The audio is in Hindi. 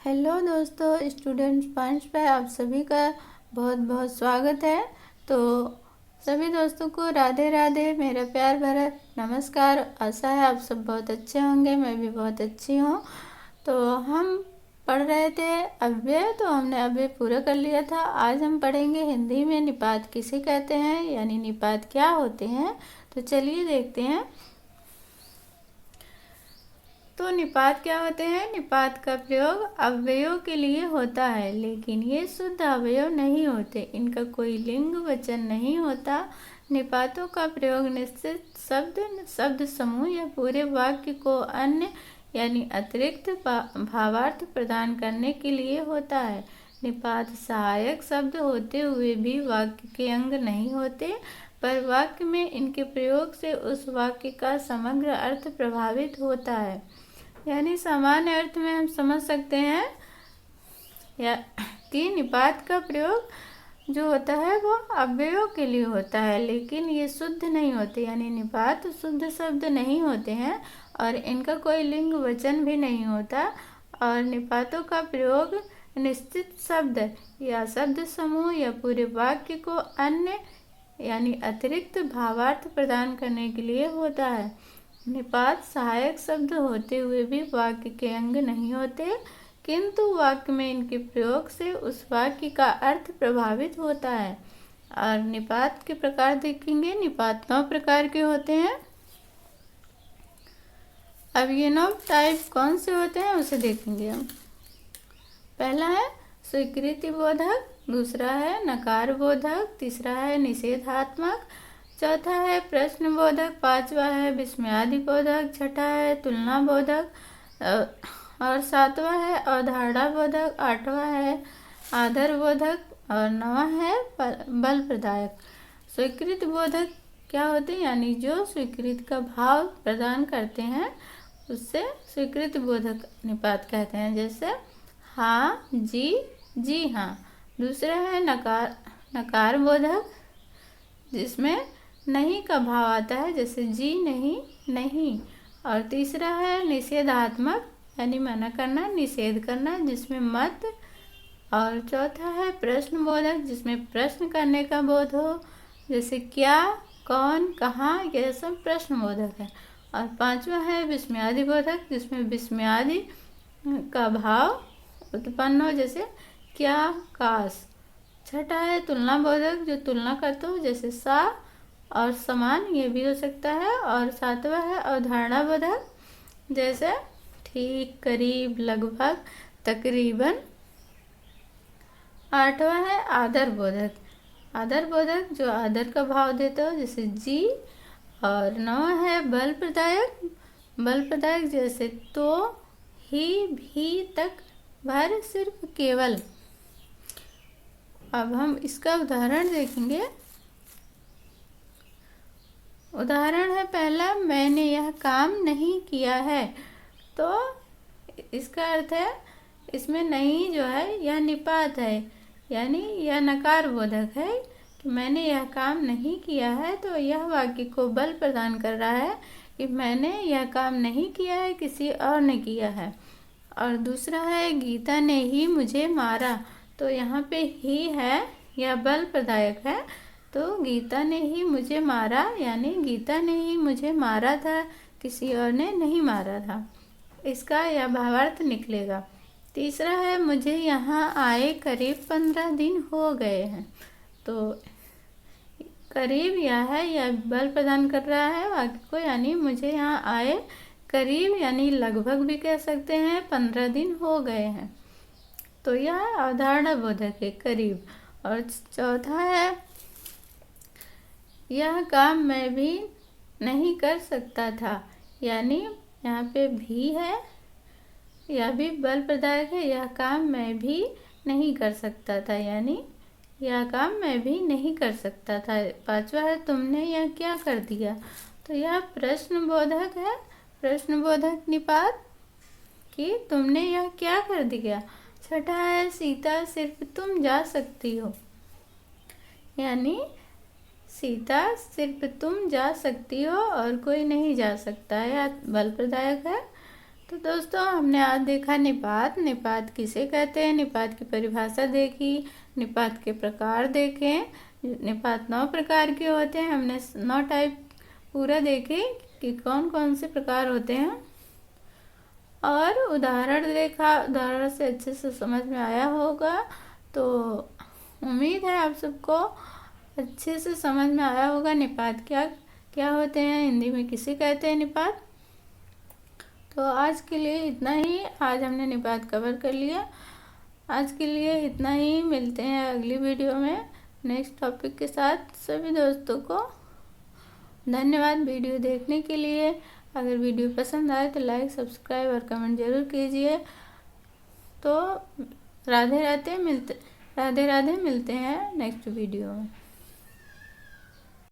हेलो दोस्तों, स्टूडेंट्स पंच पे आप सभी का बहुत बहुत स्वागत है। तो सभी दोस्तों को राधे राधे, मेरा प्यार भरा नमस्कार। आशा है आप सब बहुत अच्छे होंगे, मैं भी बहुत अच्छी हूँ। तो हम पढ़ रहे थे अव्यय, तो हमने अव्यय पूरा कर लिया था। आज हम पढ़ेंगे हिंदी में निपात किसे कहते हैं, यानी निपात क्या होते हैं। तो चलिए देखते हैं। तो निपात क्या होते हैं। निपात का प्रयोग अवयवों के लिए होता है, लेकिन ये शुद्ध अवयव नहीं होते। इनका कोई लिंग वचन नहीं होता। निपातों का प्रयोग निश्चित शब्द समूह या पूरे वाक्य को अन्य यानी अतिरिक्त भावार्थ प्रदान करने के लिए होता है। निपात सहायक शब्द होते हुए भी वाक्य के अंग नहीं होते, पर वाक्य में इनके प्रयोग से उस वाक्य का समग्र अर्थ प्रभावित होता है। यानी सामान्य अर्थ में हम समझ सकते हैं या कि निपात का प्रयोग जो होता है वो अव्ययों के लिए होता है, लेकिन ये शुद्ध नहीं होते। यानी निपात शुद्ध शब्द नहीं होते हैं और इनका कोई लिंग वचन भी नहीं होता। और निपातों का प्रयोग निश्चित शब्द या शब्द समूह या पूरे वाक्य को अन्य यानी अतिरिक्त भावार्थ प्रदान करने के लिए होता है। निपात सहायक शब्द होते हुए भी वाक्य के अंग नहीं होते, किंतु वाक्य में इनके प्रयोग से उस वाक्य का अर्थ प्रभावित होता है। और निपात के प्रकार देखेंगे। निपात 9 प्रकार के होते हैं। अब ये 9 टाइप कौन से होते हैं उसे देखेंगे हम। पहला है स्वीकृति बोधक, दूसरा है नकार बोधक, तीसरा है निषेधात्मक, चौथा है प्रश्न बोधक, पांचवा है विस्मयादि बोधक, छठा है तुलना बोधक और सातवां है अवधारणा बोधक, आठवां है आदर बोधक और नौवां है बल प्रदायक। स्वीकृत बोधक क्या होते हैं, यानी जो स्वीकृत का भाव प्रदान करते हैं उससे स्वीकृत बोधक निपात कहते हैं। जैसे हाँ, जी हाँ। दूसरा है नकार बोधक, जिसमें नहीं का भाव आता है, जैसे जी नहीं। और तीसरा है निषेधात्मक, यानी मना करना, निषेध करना, जिसमें मत। और चौथा है प्रश्न बोधक, जिसमें प्रश्न करने का बोध हो, जैसे क्या, कौन, कहाँ, यह सब प्रश्न बोधक है। और पांचवा है विस्मयादि बोधक, जिसमें विस्मयादि का भाव उत्पन्न हो, जैसे क्या, काश। छठा है तुलना बोधक, जो तुलना करते हो, जैसे सा और समान, ये भी हो सकता है। और सातवां है अवधारणा बोधक, जैसे ठीक, करीब, लगभग, तकरीबन। आठवां है आदर बोधक, जो आदर का भाव देते हो, जैसे जी। और नौवां है बल प्रदायक, जैसे तो, ही, भी, तक, भर, सिर्फ, केवल। अब हम इसका उदाहरण देखेंगे। उदाहरण है पहला, मैंने यह काम नहीं किया है। तो इसका अर्थ है इसमें नहीं जो है यह निपात है, यानी यह नकार बोधक है कि मैंने यह काम नहीं किया है। तो यह वाक्य को बल प्रदान कर रहा है कि मैंने यह काम नहीं किया है, किसी और ने किया है। और दूसरा है गीता ने ही मुझे मारा। तो यहाँ पे ही है, यह बल प्रदायक है। तो गीता ने ही मुझे मारा, यानी गीता ने ही मुझे मारा था, किसी और ने नहीं मारा था। इसका यह भावार्थ निकलेगा। तीसरा है मुझे यहाँ आए करीब 15 दिन हो गए हैं। तो करीब यह है, यह बल प्रदान कर रहा है वाक्य को, यानी मुझे यहाँ आए करीब, यानी लगभग भी कह सकते हैं, 15 दिन हो गए हैं। तो यह अवधारणा बोधक है, करीब। और चौथा है यह काम मैं भी नहीं कर सकता था, यानी यहाँ पे भी है, यह भी बल प्रदायक है। यह काम मैं भी नहीं कर सकता था, यानी यह काम मैं भी नहीं कर सकता था। पांचवा है तुमने यह क्या कर दिया। तो यह प्रश्न बोधक है, प्रश्न बोधक निपात कि तुमने यह क्या कर दिया। छठा है सीता सिर्फ तुम जा सकती हो, यानी सीता सिर्फ तुम जा सकती हो और कोई नहीं जा सकता है, यह बल प्रदायक है। तो दोस्तों हमने आज देखा निपात। निपात किसे कहते हैं, निपात की परिभाषा देखी, निपात के प्रकार देखे। निपात 9 प्रकार के होते हैं। हमने 9 टाइप पूरा देखे कि कौन कौन से प्रकार होते हैं और उदाहरण देखा। उदाहरण से अच्छे से समझ में आया होगा। तो उम्मीद है आप सबको अच्छे से समझ में आया होगा निपात क्या क्या होते हैं, हिंदी में किसे कहते हैं निपात। तो आज के लिए इतना ही। आज हमने निपात कवर कर लिया। आज के लिए इतना ही। मिलते हैं अगली वीडियो में नेक्स्ट टॉपिक के साथ। सभी दोस्तों को धन्यवाद वीडियो देखने के लिए। अगर वीडियो पसंद आए तो लाइक, सब्सक्राइब और कमेंट जरूर कीजिए। तो राधे राधे मिलते हैं नेक्स्ट वीडियो में।